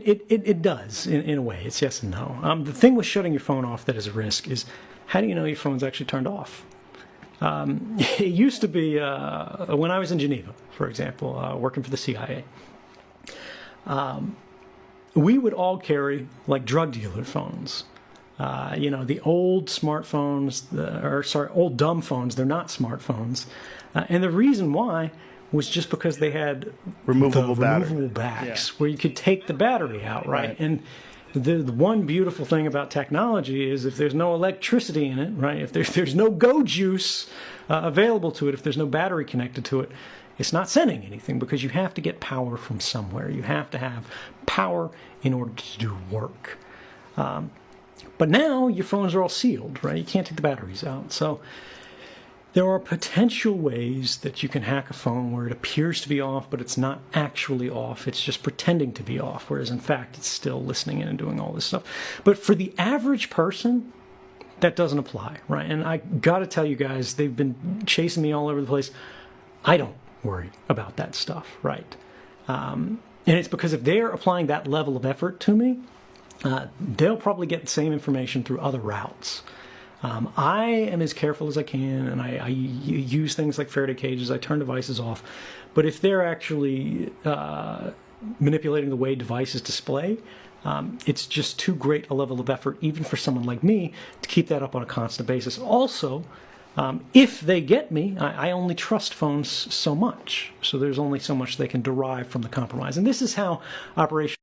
It does, in a way. It's yes and no. The thing with shutting your phone off that is a risk is, how do you know your phone's actually turned off? It used to be, when I was in Geneva, for example, working for the CIA, we would all carry like drug dealer phones. The old smartphones, old dumb phones, they're not smartphones. And the reason why was just because they had removable backs where you could take the battery out, right? And the one beautiful thing about technology is if there's no electricity in it, right? If there's no go juice available to it, if there's no battery connected to it, it's not sending anything because you have to get power from somewhere. You have to have power in order to do work. But now your phones are all sealed, right? You can't take the batteries out. So there are potential ways that you can hack a phone where it appears to be off, but it's not actually off. It's just pretending to be off, whereas in fact it's still listening in and doing all this stuff. But for the average person, that doesn't apply, right? And I got to tell you guys, they've been chasing me all over the place. I don't worry about that stuff, right? And it's because if they're applying that level of effort to me, they'll probably get the same information through other routes. I am as careful as I can, and I use things like Faraday cages. I turn devices off. But if they're actually manipulating the way devices display, it's just too great a level of effort, even for someone like me, to keep that up on a constant basis. Also, if they get me, I only trust phones so much. So there's only so much they can derive from the compromise. And this is how Operation